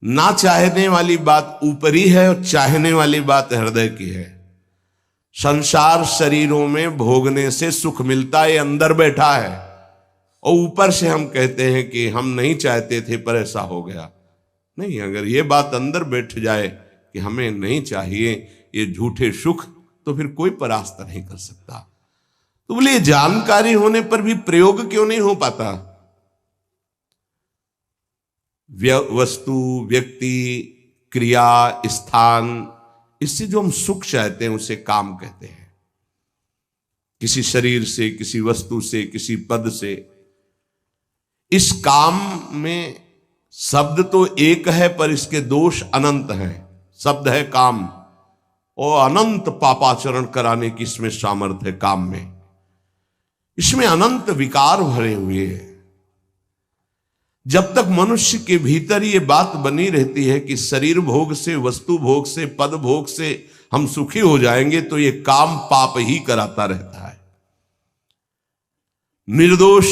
ना चाहने वाली बात ऊपरी है और चाहने वाली बात हृदय की है। संसार शरीरों में भोगने से सुख मिलता है, अंदर बैठा है, और ऊपर से हम कहते हैं कि हम नहीं चाहते थे पर ऐसा हो गया। नहीं, अगर ये बात अंदर बैठ जाए कि हमें नहीं चाहिए ये झूठे सुख, तो फिर कोई परास्त नहीं कर सकता। तो बोले जानकारी होने पर भी प्रयोग क्यों नहीं हो पाता? वस्तु, व्यक्ति, क्रिया, स्थान, इससे जो हम सुख चाहते हैं उसे काम कहते हैं। किसी शरीर से, किसी वस्तु से, किसी पद से। इस काम में शब्द तो एक है पर इसके दोष अनंत हैं। शब्द है काम, और अनंत पापाचरण कराने की इसमें सामर्थ्य है। काम में इसमें अनंत विकार भरे हुए हैं। जब तक मनुष्य के भीतर ये बात बनी रहती है कि शरीर भोग से, वस्तु भोग से, पद भोग से हम सुखी हो जाएंगे, तो ये काम पाप ही कराता रहता है। निर्दोष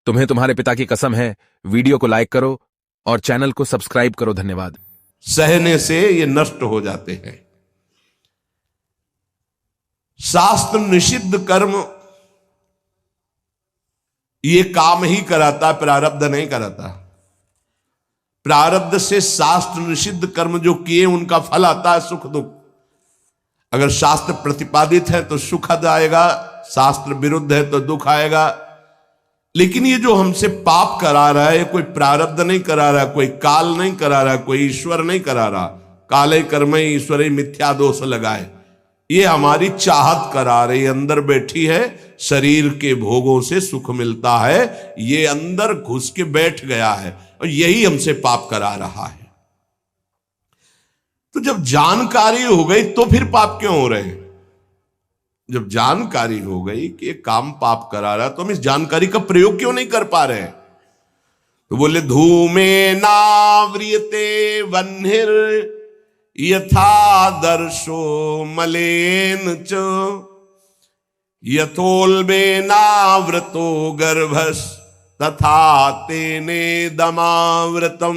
तुम्हें तुम्हारे पिता की कसम है, वीडियो को लाइक करो और चैनल को सब्सक्राइब करो। धन्यवाद। सहने से ये नष्ट हो जाते हैं। शास्त्र निषिद्ध कर्म ये काम ही कराता, प्रारब्ध नहीं कराता। प्रारब्ध से शास्त्र निषिद्ध कर्म जो किए उनका फल आता है सुख दुख। अगर शास्त्र प्रतिपादित है तो सुखद आएगा, शास्त्र विरुद्ध है तो दुख आएगा। लेकिन ये जो हमसे पाप करा रहा है, कोई प्रारब्ध नहीं करा रहा, कोई काल नहीं करा रहा, कोई ईश्वर नहीं करा रहा। काले कर्म ईश्वरे मिथ्या दोष लगाए, ये हमारी चाहत करा रही, अंदर बैठी है। शरीर के भोगों से सुख मिलता है, ये अंदर घुस के बैठ गया है और यही हमसे पाप करा रहा है। तो जब जानकारी हो गई तो फिर पाप क्यों हो रहे हैं? जब जानकारी हो गई कि ये काम पाप करा रहा है, तो हम इस जानकारी का प्रयोग क्यों नहीं कर पा रहे हैं? तो बोले धूमे नाव्रियते वह्निर यथा दर्शो मलेन च यथोल्बेनावृतो गर्भस तथा तेने दमावृतम।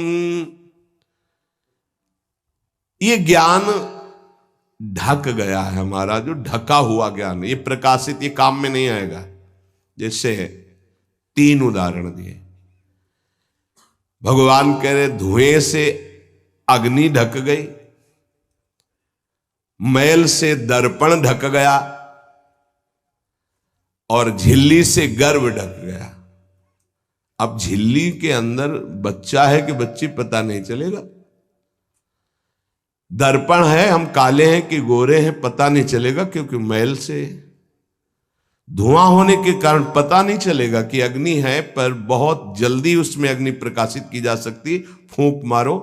ये ज्ञान ढक गया है हमारा, जो ढका हुआ ज्ञान, ये प्रकाशित, ये काम में नहीं आएगा। जैसे 3 उदाहरण दिए। भगवान कह रहे धुएं से अग्नि ढक गई, मैल से दर्पण ढक गया, और झिल्ली से गर्भ ढक गया। अब झिल्ली के अंदर बच्चा है कि बच्ची पता नहीं चलेगा। दर्पण है, हम काले हैं कि गोरे हैं पता नहीं चलेगा, क्योंकि मैल से। धुआं होने के कारण पता नहीं चलेगा कि अग्नि है, पर बहुत जल्दी उसमें अग्नि प्रकाशित की जा सकती। फूंक मारो,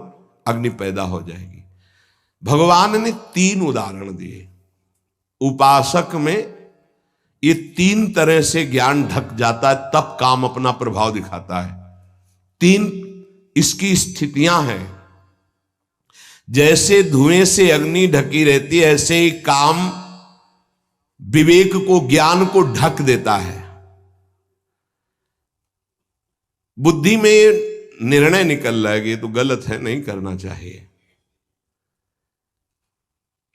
अग्नि पैदा हो जाएगी। भगवान ने 3 उदाहरण दिए। उपासक में ये 3 तरह से ज्ञान ढक जाता है, तब काम अपना प्रभाव दिखाता है। 3 इसकी स्थितियां हैं। जैसे धुएं से अग्नि ढकी रहती है, ऐसे ही काम विवेक को, ज्ञान को ढक देता है। बुद्धि में निर्णय निकल रहा है कि ये तो गलत है, नहीं करना चाहिए।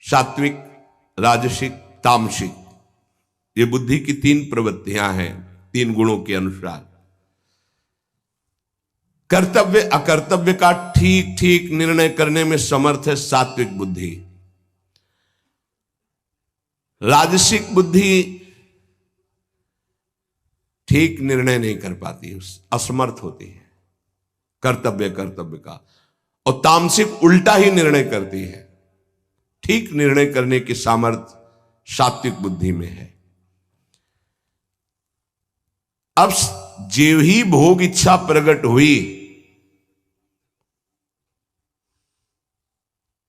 सात्विक, राजसिक, तामसिक, ये बुद्धि की 3 प्रवृत्तियां हैं, 3 गुणों के अनुसार। कर्तव्य अकर्तव्य का ठीक ठीक निर्णय करने में समर्थ है सात्विक बुद्धि। राजसिक बुद्धि ठीक निर्णय नहीं कर पाती, असमर्थ होती है कर्तव्य का। और तामसिक उल्टा ही निर्णय करती है। ठीक निर्णय करने की सामर्थ्य सात्विक बुद्धि में है। अब जो ही भोग इच्छा प्रकट हुई,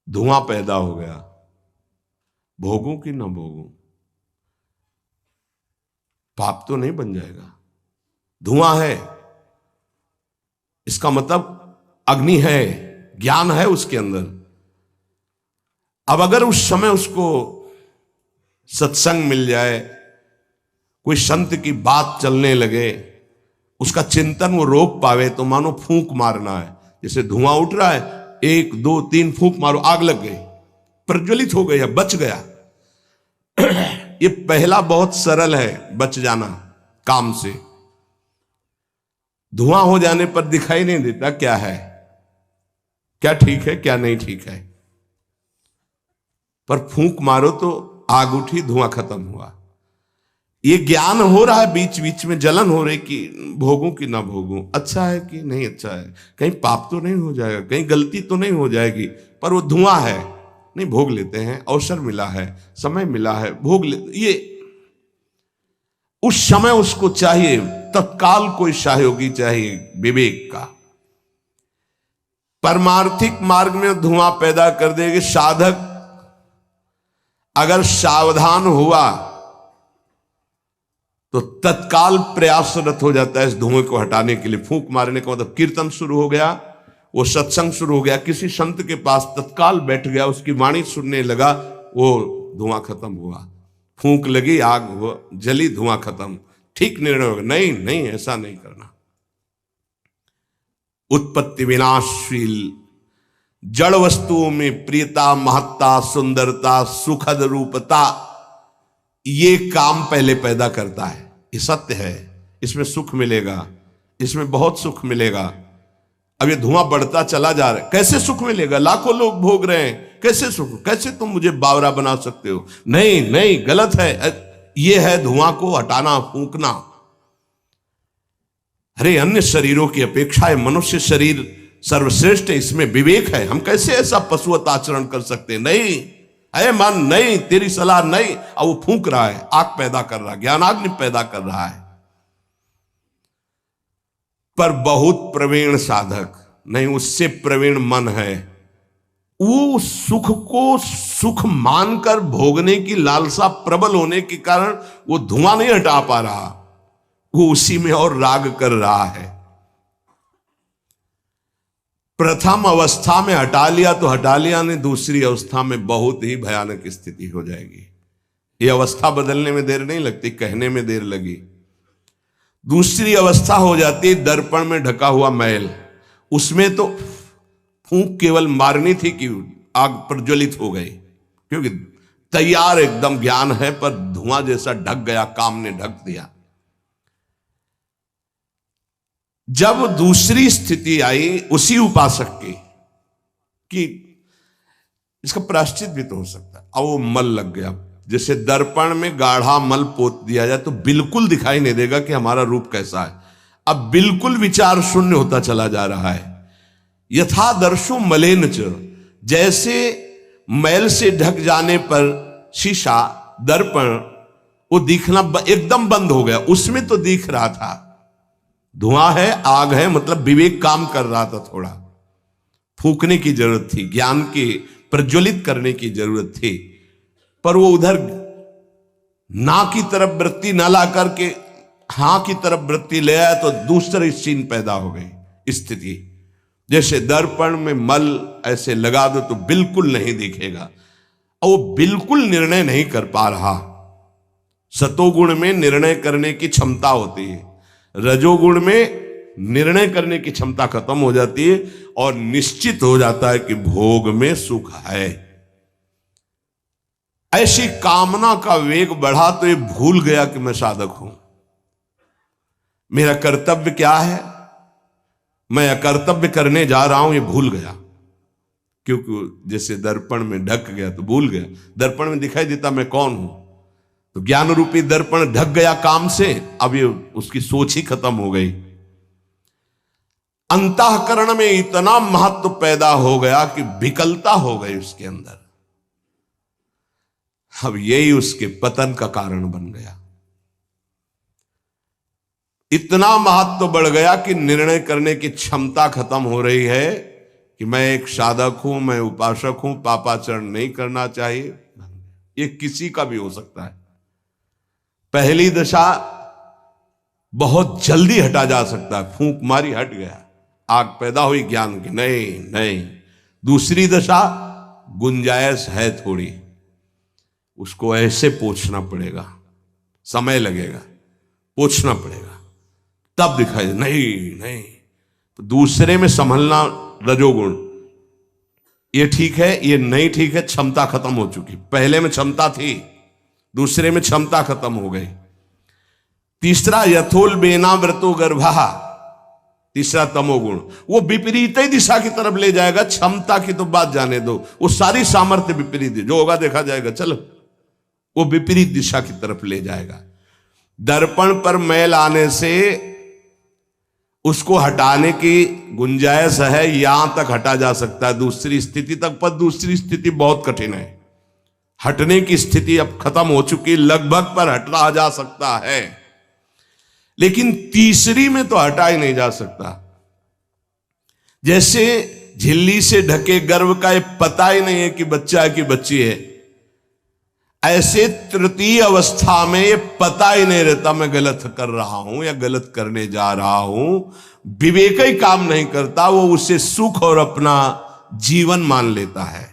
धुआं पैदा हो गया। भोगों की ना भोगों, पाप तो नहीं बन जाएगा। धुआं है, इसका मतलब अग्नि है, ज्ञान है उसके अंदर। अब अगर उस समय उसको सत्संग मिल जाए, कोई संत की बात चलने लगे, उसका चिंतन वो रोक पावे, तो मानो फूंक मारना है। जैसे धुआं उठ रहा है, 1 2 3 फूंक मारो, आग लग गई, प्रज्वलित हो गया, बच गया। ये पहला बहुत सरल है, बच जाना काम से। धुआं हो जाने पर दिखाई नहीं देता क्या है, क्या ठीक है क्या नहीं ठीक है, पर फूंक मारो तो आग उठी, धुआं खत्म हुआ। ये ज्ञान हो रहा है, बीच बीच में जलन हो रही कि भोगूं कि ना भोगूं, अच्छा है कि नहीं अच्छा है, कहीं पाप तो नहीं हो जाएगा, कहीं गलती तो नहीं हो जाएगी, पर वो धुआं है, नहीं भोग लेते हैं, अवसर मिला है, समय मिला है, भोग ले। ये उस समय उसको चाहिए, तत्काल कोई सहयोगी चाहिए विवेक का। परमार्थिक मार्ग में धुआं पैदा कर देगी। साधक अगर सावधान हुआ तो तत्काल प्रयासरत हो जाता है इस धुएं को हटाने के लिए। फूंक मारने का मतलब कीर्तन शुरू हो गया, वो सत्संग शुरू हो गया, किसी संत के पास तत्काल बैठ गया, उसकी वाणी सुनने लगा, वो धुआं खत्म हुआ। फूंक लगी, आग जली, धुआं खत्म, ठीक निर्णय होगा। नहीं नहीं, ऐसा नहीं करना। उत्पत्ति विनाशशील जड़ वस्तुओं में प्रियता, महत्ता, सुंदरता, सुखद रूपता, ये काम पहले पैदा करता है। ये सत्य है, इसमें सुख मिलेगा, इसमें बहुत सुख मिलेगा। अब ये धुआं बढ़ता चला जा रहा है, कैसे सुख मिलेगा? लाखों लोग भोग रहे हैं, कैसे सुख? कैसे तुम मुझे बावरा बना सकते हो? नहीं नहीं, गलत है। ये है धुआं को हटाना, फूंकना। अरे अन्य शरीरों की अपेक्षा है मनुष्य शरीर सर्वश्रेष्ठ है, इसमें विवेक है, हम कैसे ऐसा पशुवत आचरण कर सकते? नहीं, अरे मन नहीं, तेरी सलाह नहीं। अब वो फूंक रहा है, आग पैदा कर रहा है, ज्ञानाग्नि पैदा कर रहा है। पर बहुत प्रवीण साधक नहीं, उससे प्रवीण मन है, वो सुख को सुख मानकर भोगने की लालसा प्रबल होने के कारण वो धुआं नहीं हटा पा रहा, वो उसी में और राग कर रहा है। प्रथम अवस्था में हटा लिया तो हटा लिया, नहीं दूसरी अवस्था में बहुत ही भयानक स्थिति हो जाएगी। ये अवस्था बदलने में देर नहीं लगती, कहने में देर लगी। दूसरी अवस्था हो जाती है दर्पण में ढका हुआ मैल। उसमें तो फूंक केवल मारनी थी कि आग प्रज्वलित हो गई, क्योंकि तैयार एकदम ज्ञान है, पर धुआं जैसा ढक गया, काम ने ढक दिया। जब दूसरी स्थिति आई उसी उपासक की कि इसका प्रायश्चित भी तो हो सकता है, अब वो मल लग गया। जैसे दर्पण में गाढ़ा मल पोत दिया जाए तो बिल्कुल दिखाई नहीं देगा कि हमारा रूप कैसा है। अब बिल्कुल विचार शून्य होता चला जा रहा है। यथा दर्शो मलेन च, जैसे मैल से ढक जाने पर शीशा, दर्पण, वो दिखना एकदम बंद हो गया। उसमें तो दिख रहा था, धुआं है, आग है, मतलब विवेक काम कर रहा था। थोड़ा फूंकने की जरूरत थी, ज्ञान के प्रज्वलित करने की जरूरत थी, पर वो उधर ना की तरफ वृत्ति ना ला करके हां की तरफ वृत्ति ले आया तो दूसरी सीन पैदा हो गई स्थिति। जैसे दर्पण में मल ऐसे लगा दो तो बिल्कुल नहीं दिखेगा, और वो बिल्कुल निर्णय नहीं कर पा रहा। सतोगुण में निर्णय करने की क्षमता होती है, रजोगुण में निर्णय करने की क्षमता खत्म हो जाती है और निश्चित हो जाता है कि भोग में सुख है। ऐसी कामना का वेग बढ़ा तो ये भूल गया कि मैं साधक हूं, मेरा कर्तव्य क्या है, मैं अकर्तव्य करने जा रहा हूं, ये भूल गया। क्योंकि जैसे दर्पण में ढक गया तो भूल गया, दर्पण में दिखाई देता मैं कौन हूं, तो ज्ञान रूपी दर्पण ढक गया काम से, अब ये उसकी सोच ही खत्म हो गई। अंतःकरण में इतना महत्व पैदा हो गया कि विकलता हो गई उसके अंदर। अब यही उसके पतन का कारण बन गया। इतना महत्व बढ़ गया कि निर्णय करने की क्षमता खत्म हो रही है कि मैं एक साधक हूं, मैं उपासक हूं, पापाचरण नहीं करना चाहिए। ये किसी का भी हो सकता है। पहली दशा बहुत जल्दी हटा जा सकता है, फूंक मारी हट गया, आग पैदा हुई ज्ञान की, नहीं नहीं। दूसरी दशा गुंजाइश है थोड़ी, उसको ऐसे पोंछना पड़ेगा, समय लगेगा, पोंछना पड़ेगा, तब दिखाई दे। नहीं नहीं, तो दूसरे में संभलना रजोगुण, ये ठीक है, ये नहीं ठीक है, क्षमता खत्म हो चुकी। पहले में क्षमता थी, दूसरे में क्षमता खत्म हो गई। तीसरा यथोल बेना व्रतो गर्भा, तीसरा तमोगुण, वो विपरीत ही दिशा की तरफ ले जाएगा। क्षमता की तो बात जाने दो, वो सारी सामर्थ्य विपरीत है, जो होगा देखा जाएगा, चलो, वो विपरीत दिशा की तरफ ले जाएगा। दर्पण पर मैल आने से उसको हटाने की गुंजाइश है, यहां तक हटा जा सकता है, दूसरी स्थिति तक, पर दूसरी स्थिति बहुत कठिन है। हटने की स्थिति अब खत्म हो चुकी, लगभग पर हटा जा सकता है, लेकिन तीसरी में तो हटा ही नहीं जा सकता। जैसे झिल्ली से ढके गर्भ का ये पता ही नहीं है कि बच्चा है कि बच्ची है, ऐसे तृतीय अवस्था में ये पता ही नहीं रहता मैं गलत कर रहा हूं या गलत करने जा रहा हूं। विवेक ही काम नहीं करता, वो उसे सुख और अपना जीवन मान लेता है।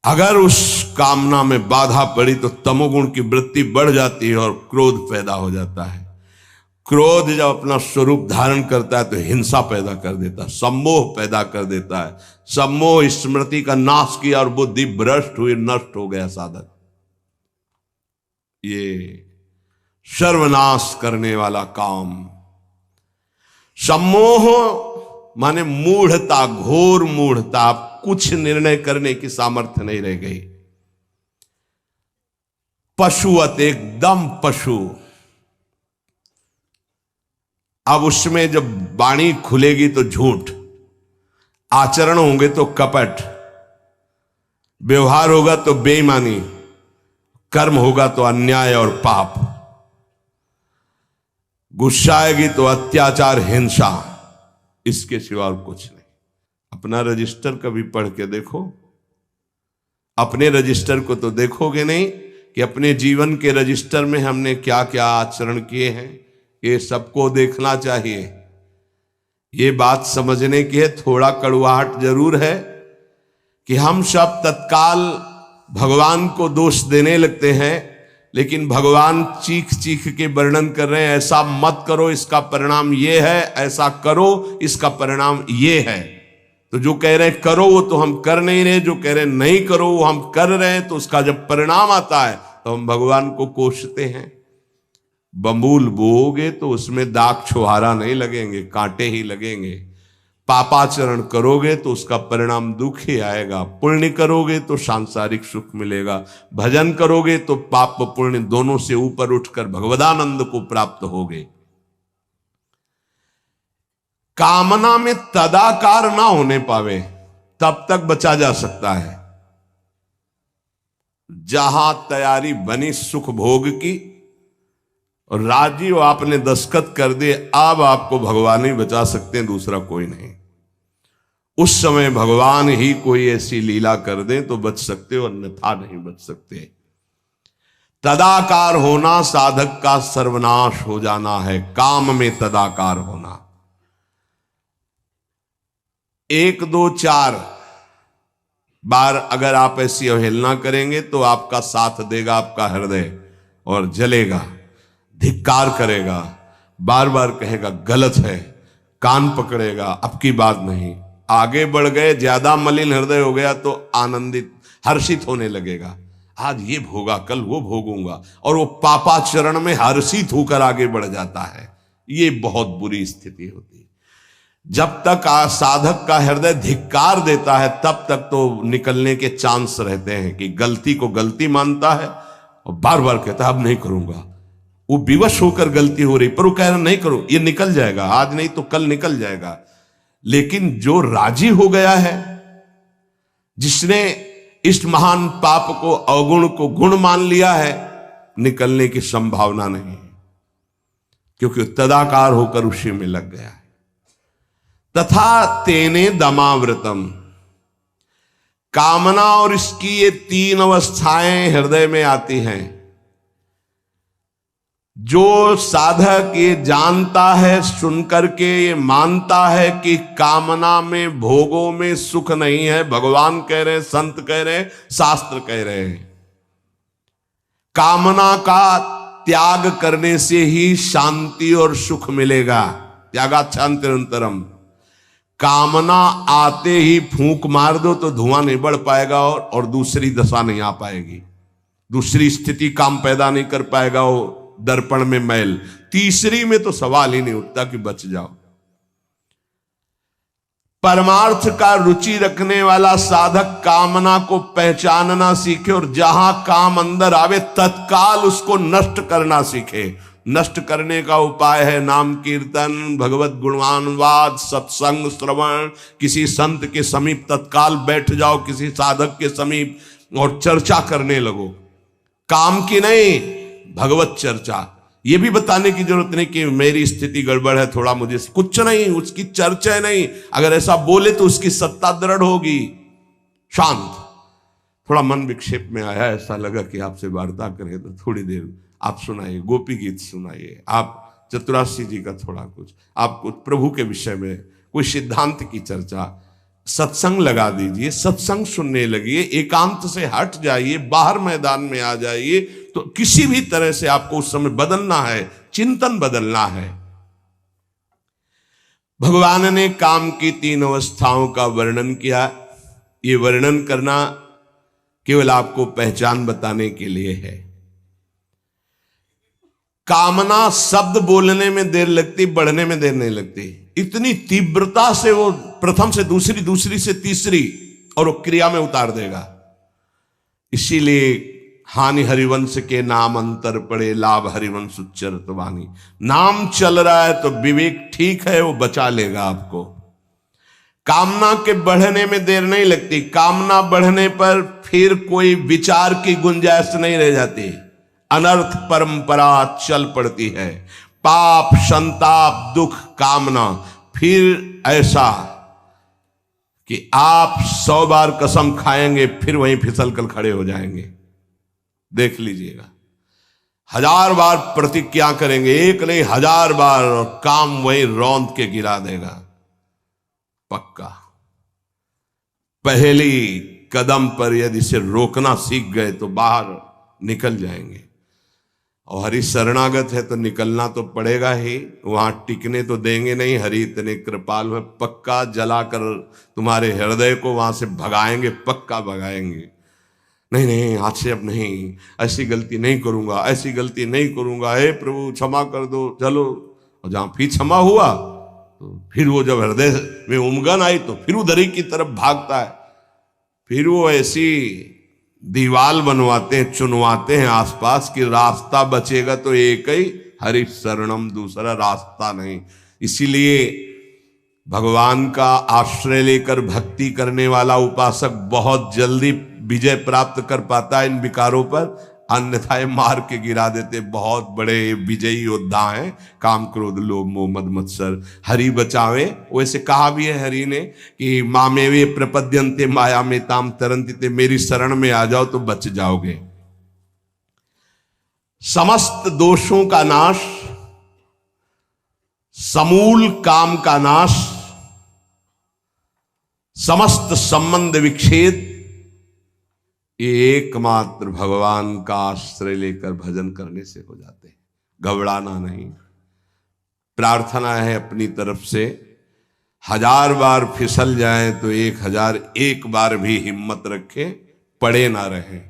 अगर उस कामना में बाधा पड़ी तो तमोगुण की वृत्ति बढ़ जाती है और क्रोध पैदा हो जाता है। क्रोध जब अपना स्वरूप धारण करता है तो हिंसा पैदा कर देता है, सम्मोह पैदा कर देता है। सम्मोह स्मृति का नाश किया और बुद्धि भ्रष्ट हुई, नष्ट हो गया साधक। ये सर्वनाश करने वाला काम। सम्मोह माने मूढ़ता, घोर मूढ़ता, कुछ निर्णय करने की सामर्थ्य नहीं रह गई। पशुवत, एकदम पशु। अब उसमें जब वाणी खुलेगी तो झूठ, आचरण होंगे तो कपट, व्यवहार होगा तो बेईमानी, कर्म होगा तो अन्याय और पाप, गुस्सा आएगी तो अत्याचार, हिंसा, इसके सिवा और कुछ नहीं। अपना रजिस्टर कभी पढ़ के देखो, अपने रजिस्टर को तो देखोगे नहीं कि अपने जीवन के रजिस्टर में हमने क्या क्या आचरण किए हैं। ये सबको देखना चाहिए। ये बात समझने की है, थोड़ा कड़वाहट जरूर है कि हम सब तत्काल भगवान को दोष देने लगते हैं, लेकिन भगवान चीख चीख के वर्णन कर रहे हैं, ऐसा मत करो इसका परिणाम ये है, ऐसा करो इसका परिणाम ये है। तो जो कह रहे हैं करो वो तो हम कर नहीं रहे, जो कह रहे हैं नहीं करो वो हम कर रहे हैं। तो उसका जब परिणाम आता है तो हम भगवान को कोसते हैं। बंबूल बोओगे तो उसमें दाग छुहारा नहीं लगेंगे, कांटे ही लगेंगे। पापाचरण करोगे तो उसका परिणाम दुख ही आएगा। पुण्य करोगे तो सांसारिक सुख मिलेगा। भजन करोगे तो पाप पुण्य दोनों से ऊपर उठकर भगवदानंद को प्राप्त होगे। कामना में तदाकार ना होने पावे तब तक बचा जा सकता है। जहां तैयारी बनी सुख भोग की और राजी हो आपने दस्तखत कर दिए, अब आपको भगवान ही बचा सकते हैं, दूसरा कोई नहीं। उस समय भगवान ही कोई ऐसी लीला कर दे तो बच सकते हो, अन्यथा नहीं बच सकते। तदाकार होना साधक का सर्वनाश हो जाना है। काम में तदाकार होना। 1 2 4 बार अगर आप ऐसी अवहेलना करेंगे तो आपका साथ देगा आपका हृदय और जलेगा, धिक्कार करेगा, बार बार कहेगा गलत है, कान पकड़ेगा, अब की बात नहीं। आगे बढ़ गए, ज्यादा मलिन हृदय हो गया तो आनंदित हर्षित होने लगेगा, आज ये भोगा कल वो भोगूंगा, और वो पापाचरण में हर्षित होकर आगे बढ़ जाता है। ये बहुत बुरी स्थिति होती है। जब तक साधक का हृदय धिक्कार देता है तब तक तो निकलने के चांस रहते हैं कि गलती को गलती मानता है और बार बार कहता है अब नहीं करूंगा। वो विवश होकर गलती हो रही पर वो कह रहा नहीं करो, ये निकल जाएगा, आज नहीं तो कल निकल जाएगा। लेकिन जो राजी हो गया है, जिसने इस महान पाप को अवगुण को गुण मान लिया है, निकलने की संभावना नहीं है, क्योंकि तदाकार होकर उसी में लग गया है। तथा तेने दमावृतम, कामना और इसकी ये 3 अवस्थाएं हृदय में आती हैं। जो साधक ये जानता है, सुनकर के ये मानता है कि कामना में भोगों में सुख नहीं है, भगवान कह रहे हैं, संत कह रहे हैं, शास्त्र कह रहे हैं, कामना का त्याग करने से ही शांति और सुख मिलेगा। त्यागाच्छांतिरंतरम। कामना आते ही फूंक मार दो तो धुआं नहीं बढ़ पाएगा और दूसरी दशा नहीं आ पाएगी, दूसरी स्थिति काम पैदा नहीं कर पाएगा, वो दर्पण में मैल। तीसरी में तो सवाल ही नहीं उठता कि बच जाओ। परमार्थ का रुचि रखने वाला साधक कामना को पहचानना सीखे और जहां काम अंदर आवे तत्काल उसको नष्ट करना सीखे। नष्ट करने का उपाय है नाम कीर्तन, भगवत गुणवानवाद, सत्संग, श्रवण। किसी संत के समीप तत्काल बैठ जाओ, किसी साधक के समीप, और चर्चा करने लगो। काम की नहीं, भगवत चर्चा। ये भी बताने की जरूरत नहीं कि मेरी स्थिति गड़बड़ है, थोड़ा मुझे, कुछ नहीं, उसकी चर्चा नहीं। अगर ऐसा बोले तो उसकी सत्ता दृढ़ होगी। शांत, थोड़ा मन विक्षेप में आया, ऐसा लगा कि आपसे वार्ता करें तो थोड़ी देर आप सुनाइए, गोपी गीत सुनाइए, आप चतुराशी जी का थोड़ा कुछ, आप कुछ प्रभु के विषय में कोई सिद्धांत की चर्चा, सत्संग लगा दीजिए, सत्संग सुनने लगिए, एकांत से हट जाइए, बाहर मैदान में आ जाइए। तो किसी भी तरह से आपको उस समय बदलना है, चिंतन बदलना है। भगवान ने काम की 3 अवस्थाओं का वर्णन किया। ये वर्णन करना केवल आपको पहचान बताने के लिए है। कामना शब्द बोलने में देर लगती, बढ़ने में देर नहीं लगती। इतनी तीव्रता से वो प्रथम से दूसरी, दूसरी से तीसरी, और वो क्रिया में उतार देगा। इसीलिए हानि हरिवंश के नाम अंतर पड़े, लाभ हरिवंश उच्चरत वाणी। नाम चल रहा है तो विवेक ठीक है, वो बचा लेगा आपको। कामना के बढ़ने में देर नहीं लगती। कामना बढ़ने पर फिर कोई विचार की गुंजाइश नहीं रह जाती, अनर्थ परंपरा चल पड़ती है। पाप, संताप, दुख, कामना, फिर ऐसा कि आप 100 बार कसम खाएंगे फिर वहीं फिसल कर खड़े हो जाएंगे। देख लीजिएगा, 1000 बार प्रतिज्ञा करेंगे, एक नहीं 1000 बार, और काम वहीं रौंद के गिरा देगा, पक्का। पहली कदम पर यदि इसे रोकना सीख गए तो बाहर निकल जाएंगे। और हरि शरणागत है तो निकलना तो पड़ेगा ही, वहां टिकने तो देंगे नहीं। हरि इतने कृपालु है, पक्का जलाकर तुम्हारे हृदय को वहां से भगाएंगे, पक्का भगाएंगे। नहीं नहीं, आज से अब नहीं, ऐसी गलती नहीं करूंगा, ऐसी गलती नहीं करूंगा, हे प्रभु क्षमा कर दो, चलो। और जहां फिर क्षमा हुआ तो फिर वो जब हृदय में उमगन आई तो फिर उधर ही की तरफ भागता है। फिर वो ऐसी दीवाल बनवाते हैं, चुनवाते हैं आसपास कि रास्ता बचेगा तो एक ही, हरि शरणम, दूसरा रास्ता नहीं। इसीलिए भगवान का आश्रय लेकर भक्ति करने वाला उपासक बहुत जल्दी विजय प्राप्त कर पाता है इन विकारों पर, अन्यथा मार के गिरा देते। बहुत बड़े विजयी योद्धा हैं, काम, क्रोध, लोभ, मोह, मद, मत्सर। हरि बचावे। वैसे कहा भी है हरि ने कि मामेवे प्रपद्यन्ते माया में ताम तरन्ति, मेरी शरण में आ जाओ तो बच जाओगे। समस्त दोषों का नाश, समूल काम का नाश, समस्त संबंध विच्छेद, एकमात्र भगवान का आश्रय लेकर भजन करने से हो जाते हैं। घबराना नहीं। प्रार्थना है अपनी तरफ से, 1000 बार फिसल जाए तो 1001 बार भी हिम्मत रखें, पड़े ना रहें।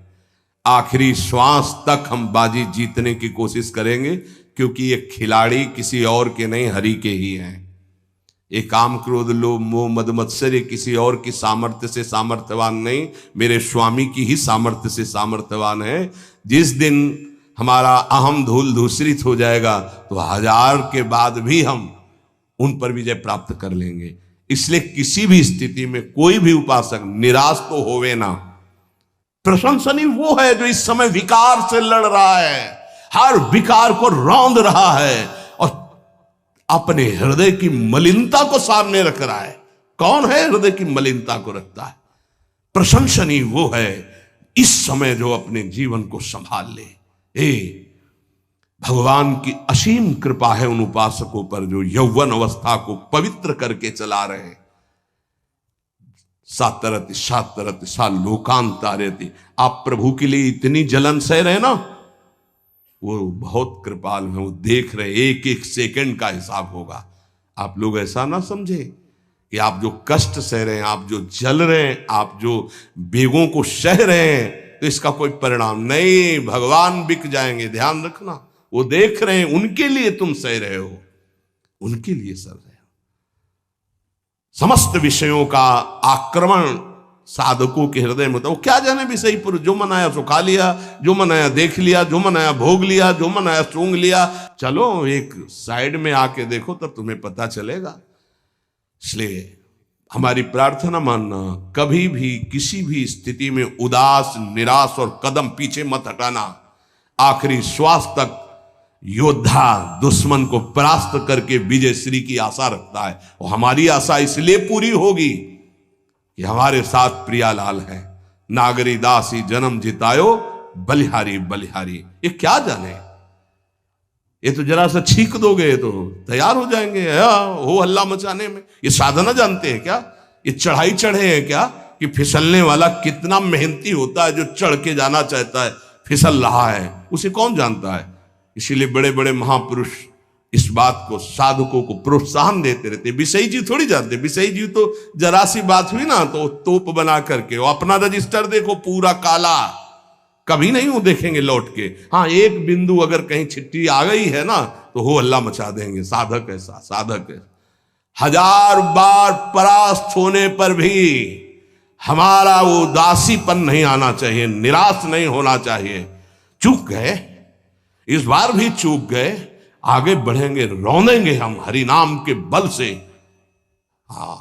आखिरी श्वास तक हम बाजी जीतने की कोशिश करेंगे, क्योंकि ये खिलाड़ी किसी और के नहीं, हरि के ही हैं। ये काम, क्रोध, लोभ, मोह, मद, मत्सर किसी और की सामर्थ्य से सामर्थ्यवान नहीं, मेरे स्वामी की ही सामर्थ्य से सामर्थ्यवान है। जिस दिन हमारा अहम धूल धूसरित हो जाएगा तो 1000 के बाद भी हम उन पर विजय प्राप्त कर लेंगे। इसलिए किसी भी स्थिति में कोई भी उपासक निराश तो होवे ना। प्रशंसनीय वो है जो इस समय विकार से लड़ रहा है, हर विकार को रौंद रहा है और अपने हृदय की मलिनता को सामने रख रहा है। कौन है हृदय की मलिनता को रखता है? प्रशंसनीय वो है इस समय जो अपने जीवन को संभाल ले। भगवान की असीम कृपा है उन उपासकों पर जो यौवन अवस्था को पवित्र करके चला रहे हैं। सातरति सातरति सा लोकांतारति। आप प्रभु के लिए इतनी जलन सह रहे ना, वो बहुत कृपाल है, वो देख रहे, एक एक सेकंड का हिसाब होगा। आप लोग ऐसा ना समझे कि आप जो कष्ट सह रहे हैं, आप जो जल रहे हैं, आप जो बेगों को सह रहे हैं, तो इसका कोई परिणाम नहीं, भगवान बिक जाएंगे, ध्यान रखना। वो देख रहे हैं, उनके लिए तुम सह रहे हो, उनके लिए सह रहे हो। समस्त विषयों का आक्रमण साधकों के हृदय में, तो वो क्या जाने विषयी पुरुष, जो मन आया सो खा लिया, जो मन आया देख लिया, जो मन आया भोग लिया, जो मन आया सूंघ लिया। चलो एक साइड में आके देखो तब तुम्हें पता चलेगा। इसलिए हमारी प्रार्थना मानना, कभी भी किसी भी स्थिति में उदास, निराश और कदम पीछे मत हटाना। आखिरी श्वास तक योद्धा दुश्मन को परास्त करके विजय श्री की आशा रखता है, और हमारी आशा इसलिए पूरी होगी कि हमारे साथ प्रियालाल है। नागरी दासी जन्म जितायो, बलिहारी बलिहारी। ये क्या जाने, ये तो जरा सा छींक दोगे तो तैयार हो जाएंगे हो हल्ला मचाने में। ये साधना जानते हैं क्या? ये चढ़ाई चढ़े हैं क्या? कि फिसलने वाला कितना मेहनती होता है, जो चढ़ के जाना चाहता है फिसल रहा है, उसे कौन जानता है। इसीलिए बड़े बड़े महापुरुष इस बात को, साधकों को प्रोत्साहन देते रहते। विषयी जी थोड़ी जानते, विषयी जी तो जरा सी बात हुई ना तो तोप बना करके, वो अपना रजिस्टर देखो पूरा काला, कभी नहीं वो देखेंगे लौट के। हाँ, एक बिंदु अगर कहीं छिट्टी आ गई है ना तो हो हल्ला मचा देंगे। साधक ऐसा, साधक है। 1000 बार परास्त होने पर भी हमारा वो उदासीपन नहीं आना चाहिए, निराश नहीं होना चाहिए। चूक गए, इस बार भी चूक गए, आगे बढ़ेंगे, रौनेंगे हम हरिनाम के बल से।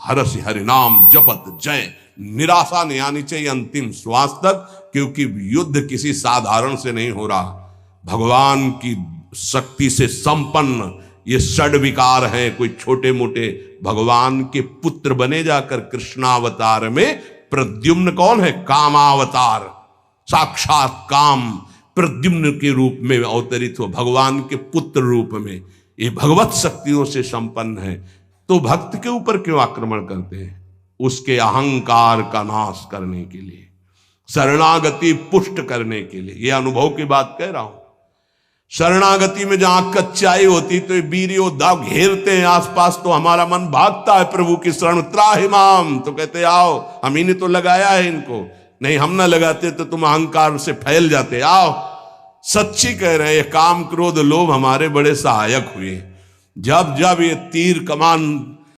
हरसि हरिनाम जपत जय। निराशा नहीं आनी चाहिए अंतिम श्वास तक, क्योंकि युद्ध किसी साधारण से नहीं हो रहा। भगवान की शक्ति से संपन्न ये षड विकार हैं, कोई छोटे मोटे। भगवान के पुत्र बने जाकर कृष्णावतार में प्रद्युम्न कौन है? कामावतार, साक्षात काम प्रद्युम्न के रूप में अवतरित हो, भगवान के पुत्र रूप में। ये भगवत शक्तियों से संपन्न है, तो भक्त के ऊपर क्यों आक्रमण करते हैं? उसके अहंकार का नाश करने के लिए, शरणागति पुष्ट करने के लिए। ये अनुभव की बात कह रहा हूं। शरणागति में जहां कच्चाई होती तो वीर योद्धा घेरते हैं आसपास, तो हमारा मन भागता है प्रभु की शरण। त्राहिमाम, तो कहते आओ, हम ही ने तो लगाया है इनको, नहीं हम ना लगाते तो तुम अहंकार से फैल जाते। आओ, सच्ची कह रहे हैं, काम क्रोध लोभ हमारे बड़े सहायक हुए। जब जब ये तीर कमान